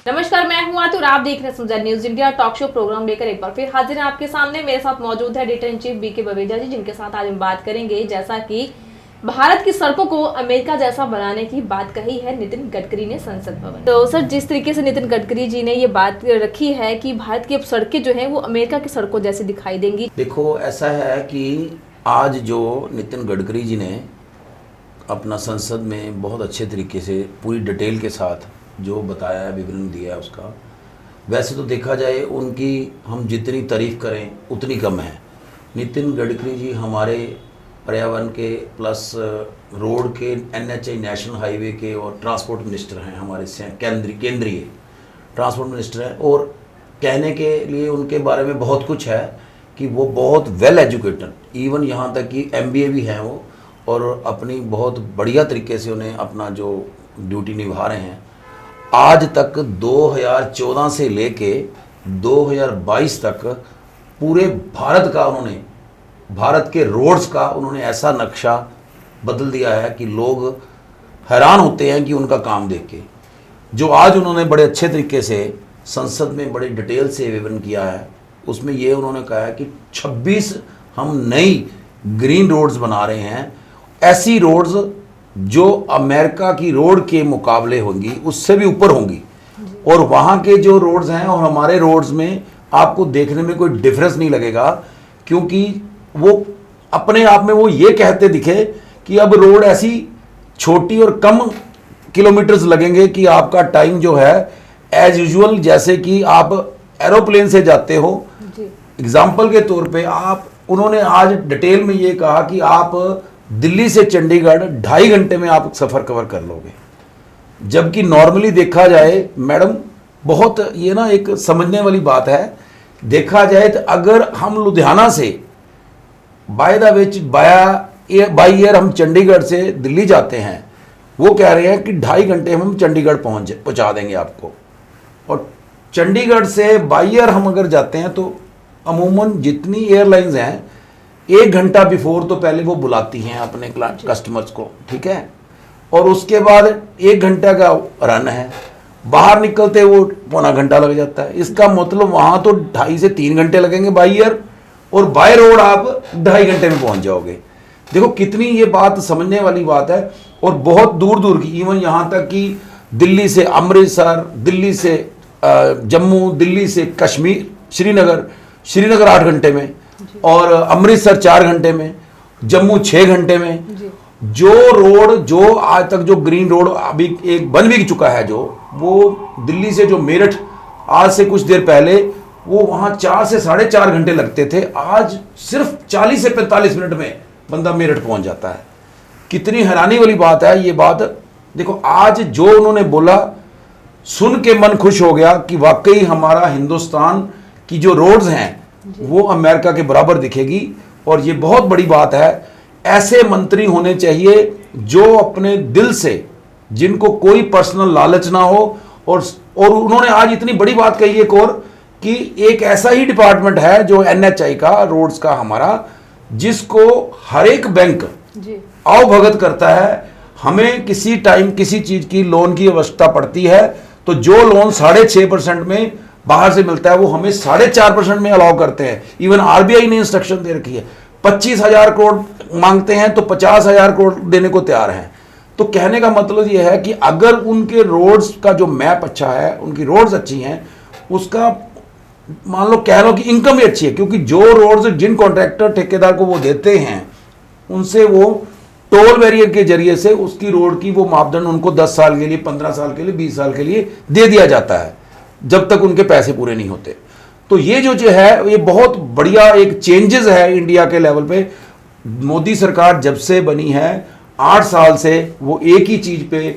नमस्कार, मैं हूं आतुर। आप देख रहे हैं सुनजर news India talk show program लेकर एक बार फिर हाजिर हैं आपके सामने। मेरे साथ मौजूद है editor in chief BK Baweja ji, जिनके साथ आज हम बात करेंगे। जैसा कि भारत की सड़कों को अमेरिका जैसा बनाने की बात कही है नितिन गडकरी ने संसद भवन। तो सर, जिस तरीके से नितिन गडकरी जी ने ये बात रखी है कि भारत की अब सड़कें जो है वो अमेरिका की सड़कों जैसी दिखाई देंगी। देखो, ऐसा है कि आज जो नितिन गडकरी जी ने अपना संसद में बहुत अच्छे तरीके से पूरी डिटेल के साथ जो बताया है, विवरण दिया है उसका, वैसे तो देखा जाए उनकी हम जितनी तारीफ़ करें उतनी कम है। नितिन गडकरी जी हमारे पर्यावरण के प्लस रोड के, NHA नेशनल हाईवे के और ट्रांसपोर्ट मिनिस्टर हैं, हमारे केंद्रीय ट्रांसपोर्ट मिनिस्टर हैं। और कहने के लिए उनके बारे में बहुत कुछ है कि वो बहुत वेल एजुकेटेड, इवन यहाँ तक कि MBA भी हैं वो, और अपनी बहुत बढ़िया तरीके से उन्हें अपना जो ड्यूटी निभा रहे हैं। आज तक 2014 से लेके 2022 तक पूरे भारत का उन्होंने, भारत के रोड्स का उन्होंने ऐसा नक्शा बदल दिया है कि लोग हैरान होते हैं कि उनका काम देख के। जो आज उन्होंने बड़े अच्छे तरीके से संसद में बड़े डिटेल से विवरण किया है, उसमें ये उन्होंने कहा है कि 26 हम नई ग्रीन रोड्स बना रहे हैं, ऐसी रोड्स जो अमेरिका की रोड के मुकाबले होंगी, उससे भी ऊपर होंगी। और वहाँ के जो रोड्स हैं और हमारे रोड्स में आपको देखने में कोई डिफरेंस नहीं लगेगा, क्योंकि वो अपने आप में वो ये कहते दिखे कि अब रोड ऐसी छोटी और कम किलोमीटर्स लगेंगे कि आपका टाइम जो है एज यूजुअल, जैसे कि आप एरोप्लेन से जाते हो। एग्जाम्पल के तौर पे आप, उन्होंने आज डिटेल में ये कहा कि आप दिल्ली से चंडीगढ़ 2.5 घंटे में आप सफ़र कवर कर लोगे, जबकि नॉर्मली देखा जाए मैडम, बहुत ये ना एक समझने वाली बात है, देखा जाए तो अगर हम लुधियाना से by the which by air हम चंडीगढ़ से दिल्ली जाते हैं, वो कह रहे हैं कि 2.5 घंटे में हम चंडीगढ़ पहुंचा देंगे आपको। और चंडीगढ़ से बाई एयर हम अगर जाते हैं तो अमूमन जितनी एयरलाइंस हैं 1 घंटा बिफोर तो पहले वो बुलाती हैं अपने कस्टमर्स को, ठीक है, और उसके बाद 1 घंटा का रन है, बाहर निकलते वो 1.25 घंटा लग जाता है। इसका मतलब वहाँ तो 2.5 से 3 घंटे लगेंगे बाई एयर, और बाय रोड आप 2.5 घंटे में पहुँच जाओगे। देखो कितनी ये बात समझने वाली बात है। और बहुत दूर दूर की, इवन यहाँ तक कि दिल्ली से अमृतसर, दिल्ली से जम्मू, दिल्ली से कश्मीर, श्रीनगर 8 घंटे में, और अमृतसर 4 घंटे में, जम्मू 6 घंटे में। जो रोड, जो आज तक जो ग्रीन रोड अभी एक बन भी चुका है, जो वो दिल्ली से जो मेरठ आज से कुछ देर पहले वो वहाँ 4 से 4.5 घंटे लगते थे, आज सिर्फ 40 से 45 मिनट में बंदा मेरठ पहुंच जाता है। कितनी हैरानी वाली बात है ये बात। देखो आज जो उन्होंने बोला, सुन के मन खुश हो गया कि वाकई हमारा हिंदुस्तान की जो रोड्स हैं वो अमेरिका के बराबर दिखेगी। और ये बहुत बड़ी बात है। ऐसे मंत्री होने चाहिए जो अपने दिल से, जिनको कोई पर्सनल लालच ना हो। और उन्होंने आज इतनी बड़ी बात कही एक और, कि एक ऐसा ही डिपार्टमेंट है जो NHI का, रोड्स का हमारा, जिसको हर एक बैंक आओ भगत करता है। हमें किसी टाइम किसी चीज की लोन की आवश्यकता पड़ती है तो जो लोन 6.5% में बाहर से मिलता है वो हमें 4.5% में अलाउ करते हैं। इवन RBI ने इंस्ट्रक्शन दे रखी है, 25,000 करोड़ मांगते हैं तो 50,000 करोड़ देने को तैयार हैं। तो कहने का मतलब ये है कि अगर उनके रोड्स का जो मैप अच्छा है, उनकी रोड्स अच्छी हैं, उसका मान लो कह लो कि इनकम भी अच्छी है, क्योंकि जो रोड्स जिन कॉन्ट्रैक्टर ठेकेदार को वो देते हैं, उनसे वो टोल बैरियर के जरिए से उसकी रोड की वो मापदंड उनको 10 साल के लिए, 15 साल के लिए, 20 साल के लिए दे दिया जाता है, जब तक उनके पैसे पूरे नहीं होते। तो ये जो है ये बहुत बढ़िया एक चेंजेस है इंडिया के लेवल पे। मोदी सरकार जब से बनी है 8 साल से वो एक ही चीज पे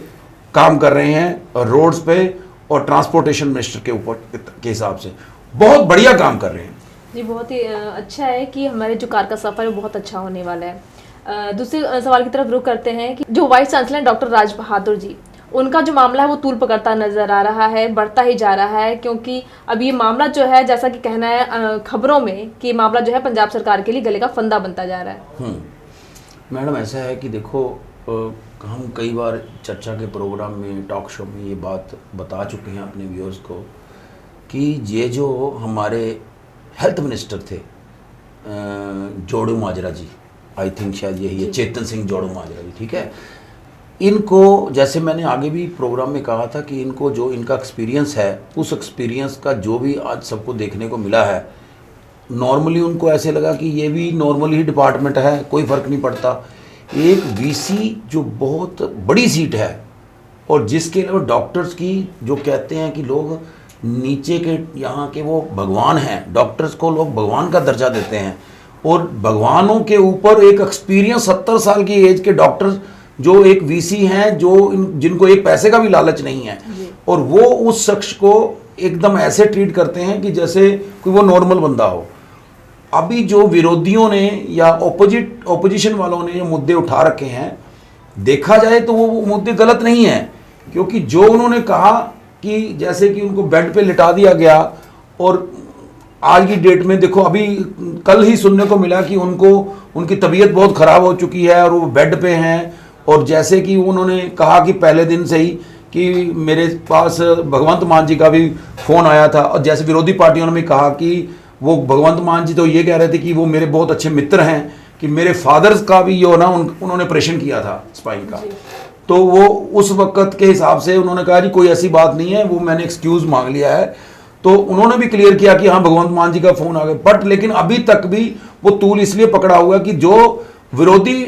काम कर रहे हैं, रोड्स पे और ट्रांसपोर्टेशन मिनिस्टर के ऊपर के हिसाब से बहुत बढ़िया काम कर रहे हैं। जी, बहुत ही अच्छा है कि हमारे जो कार का सफर है वो बहुत अच्छा होने वाला है। दूसरे सवाल की तरफ रुख करते हैं कि जो vice chancellor doctor Raj Bahadur ji, उनका जो मामला है वो तूल पकड़ता नजर आ रहा है, बढ़ता ही जा रहा है, क्योंकि अब ये मामला जो है, जैसा कि कहना है खबरों में, कि मामला जो है पंजाब सरकार के लिए गले का फंदा बनता जा रहा है। मैडम ऐसा है कि देखो, हम कई बार चर्चा के प्रोग्राम में, टॉक शो में ये बात बता चुके हैं अपने व्यूअर्स को कि ये जो हमारे हेल्थ मिनिस्टर थे जोड़ू माजरा जी, आई थिंक शायद यही है, चेतन सिंह जोड़ू माजरा जी, ठीक है। इनको, जैसे मैंने आगे भी प्रोग्राम में कहा था कि इनको जो इनका एक्सपीरियंस है, उस एक्सपीरियंस का जो भी आज सबको देखने को मिला है, नॉर्मली उनको ऐसे लगा कि ये भी नॉर्मल ही डिपार्टमेंट है, कोई फ़र्क नहीं पड़ता। एक वीसी जो बहुत बड़ी सीट है और जिसके अलावा डॉक्टर्स की, जो कहते हैं कि लोग नीचे के यहाँ के वो भगवान हैं, डॉक्टर्स को लोग भगवान का दर्जा देते हैं, और भगवानों के ऊपर एक एक्सपीरियंस 70 साल की एज के डॉक्टर्स जो एक वीसी हैं, जो जिनको एक पैसे का भी लालच नहीं है, और वो उस शख्स को एकदम ऐसे ट्रीट करते हैं कि जैसे कोई वो नॉर्मल बंदा हो। अभी जो विरोधियों ने या ओपोजिशन वालों ने ये मुद्दे उठा रखे हैं, देखा जाए तो वो मुद्दे गलत नहीं हैं, क्योंकि जो उन्होंने कहा कि जैसे कि उनको बेड पे लिटा दिया गया, और आज की डेट में देखो, अभी कल ही सुनने को मिला कि उनकी तबीयत बहुत ख़राब हो चुकी है और वो बेड पे हैं, और जैसे कि उन्होंने कहा कि पहले दिन से ही कि मेरे पास भगवंत मान जी का भी फ़ोन आया था, और जैसे विरोधी पार्टियों ने भी कहा कि वो भगवंत मान जी तो ये कह रहे थे कि वो मेरे बहुत अच्छे मित्र हैं, कि मेरे फादर्स का भी यो ना उन्होंने ऑपरेशन किया था स्पाइन का, तो वो उस वक्त के हिसाब से उन्होंने कहा जी कोई ऐसी बात नहीं है, वो मैंने एक्सक्यूज़ मांग लिया है। तो उन्होंने भी क्लियर किया कि हाँ भगवंत मान जी का फ़ोन आ गया, बट लेकिन अभी तक भी वो तूल इसलिए पकड़ा हुआ कि जो विरोधी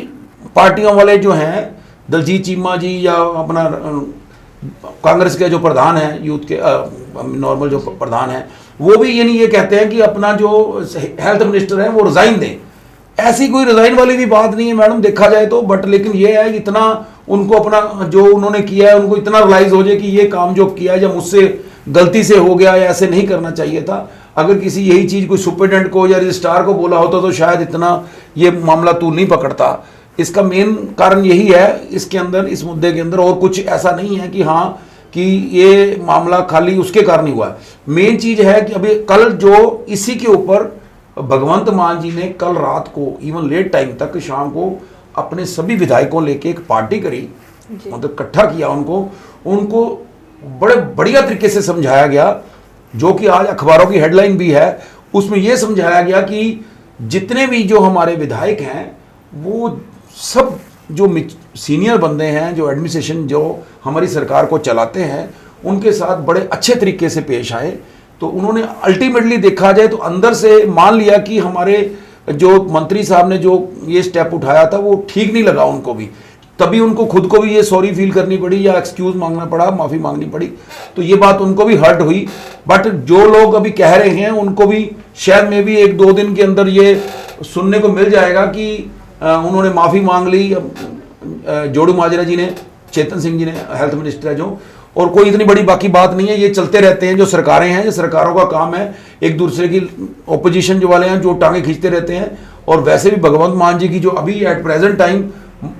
पार्टियों वाले जो हैं, दलजीत चीमा जी या अपना कांग्रेस के जो प्रधान हैं, यूथ के नॉर्मल जो प्रधान हैं, वो भी ये कहते हैं कि अपना जो हेल्थ मिनिस्टर है वो रिज़ाइन दें। ऐसी कोई रिज़ाइन वाली भी बात नहीं है मैडम, देखा जाए तो, बट लेकिन ये है कि इतना उनको अपना जो उन्होंने किया है, उनको इतना रियलाइज़ हो जाए कि ये काम जो किया है, जब मुझसे गलती से हो गया, या ऐसे नहीं करना चाहिए था। अगर किसी यही चीज़ कोई सुपरिटेंडेंट को या रजिस्ट्रार को बोला होता तो शायद इतना ये मामला तूल नहीं पकड़ता। इसका मेन कारण यही है इसके अंदर, इस मुद्दे के अंदर, और कुछ ऐसा नहीं है कि हाँ कि ये मामला खाली उसके कारण ही हुआ है। मेन चीज़ है कि अभी कल जो इसी के ऊपर भगवंत मान जी ने कल रात को इवन लेट टाइम तक, शाम को अपने सभी विधायकों लेके एक पार्टी करी, मतलब इकट्ठा किया उनको बड़े बढ़िया तरीके से समझाया गया, जो कि आज अखबारों की हेडलाइन भी है। उसमें यह समझाया गया कि जितने भी जो हमारे विधायक हैं, वो सब जो सीनियर बंदे हैं, जो एडमिनिस्ट्रेशन जो हमारी सरकार को चलाते हैं, उनके साथ बड़े अच्छे तरीके से पेश आए। तो उन्होंने अल्टीमेटली देखा जाए तो अंदर से मान लिया कि हमारे जो मंत्री साहब ने जो ये स्टेप उठाया था वो ठीक नहीं लगा उनको भी, तभी उनको खुद को भी ये सॉरी फील करनी पड़ी या एक्सक्यूज मांगना पड़ा, माफ़ी मांगनी पड़ी। तो ये बात उनको भी हर्ट हुई, बट जो लोग अभी कह रहे हैं उनको भी शायद में भी 1-2 दिन के अंदर ये सुनने को मिल जाएगा कि उन्होंने माफ़ी मांग ली जोड़ू माजरा जी ने, चेतन सिंह जी ने, हेल्थ मिनिस्टर है जो, और कोई इतनी बड़ी बाकी बात नहीं है। ये चलते रहते हैं, जो सरकारें हैं, जो सरकारों का काम है एक दूसरे की, ओपोजिशन जो वाले हैं जो टांगे खींचते रहते हैं। और वैसे भी भगवंत मान जी की जो अभी एट प्रेजेंट टाइम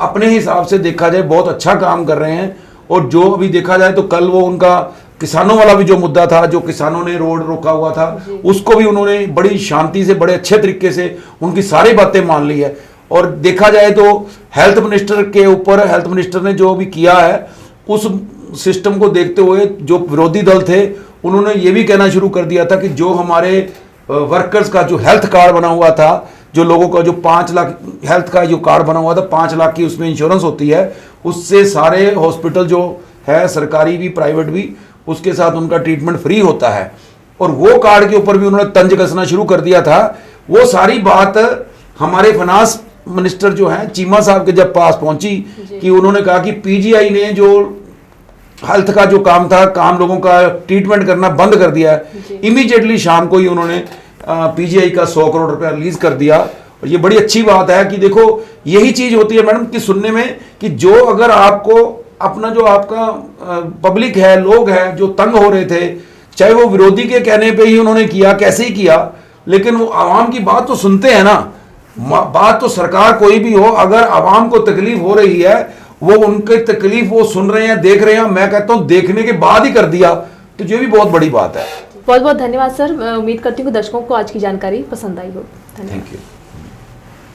अपने हिसाब से देखा जाए बहुत अच्छा काम कर रहे हैं। और जो अभी देखा जाए तो कल वो उनका किसानों वाला भी जो मुद्दा था, जो किसानों ने रोड रोका हुआ था, उसको भी उन्होंने बड़ी शांति से, बड़े अच्छे तरीके से उनकी सारी बातें मान ली है। और देखा जाए तो हेल्थ मिनिस्टर के ऊपर, हेल्थ मिनिस्टर ने जो भी किया है उस सिस्टम को देखते हुए जो विरोधी दल थे उन्होंने ये भी कहना शुरू कर दिया था कि जो हमारे वर्कर्स का जो हेल्थ कार्ड बना हुआ था, जो लोगों का जो 5 लाख हेल्थ का जो कार्ड बना हुआ था, 5 लाख की उसमें इंश्योरेंस होती है, उससे सारे हॉस्पिटल जो है, सरकारी भी प्राइवेट भी, उसके साथ उनका ट्रीटमेंट फ्री होता है। और वो कार्ड के ऊपर भी उन्होंने तंज कसना शुरू कर दिया था। वो सारी बात हमारे फाइनेंस मिनिस्टर जो हैं चीमा साहब के जब पास पहुंची कि उन्होंने कहा कि पीजीआई ने जो हेल्थ का जो काम था, काम लोगों का ट्रीटमेंट करना बंद कर दिया है। इमीडिएटली शाम को ही उन्होंने पीजीआई का 100 करोड़ रुपया रिलीज कर दिया। और ये बड़ी अच्छी बात है कि देखो यही चीज होती है मैडम कि सुनने में कि जो अगर आपको अपना जो आपका पब्लिक है, लोग हैं जो तंग हो रहे थे, चाहे वो विरोधी के कहने पे ही उन्होंने किया, कैसे ही किया, लेकिन वो आवाम की बात तो सुनते हैं ना। बात तो सरकार कोई भी हो, अगर आवाम को तकलीफ हो रही है, वो उनकी तकलीफ वो सुन रहे हैं, देख रहे हैं, मैं कहता हूं देखने के बाद ही कर दिया, तो ये भी बहुत बड़ी बात है। बहुत बहुत धन्यवाद सर। मैं उम्मीद करती हूँ कि दर्शकों को आज की जानकारी पसंद आई हो। Thank you.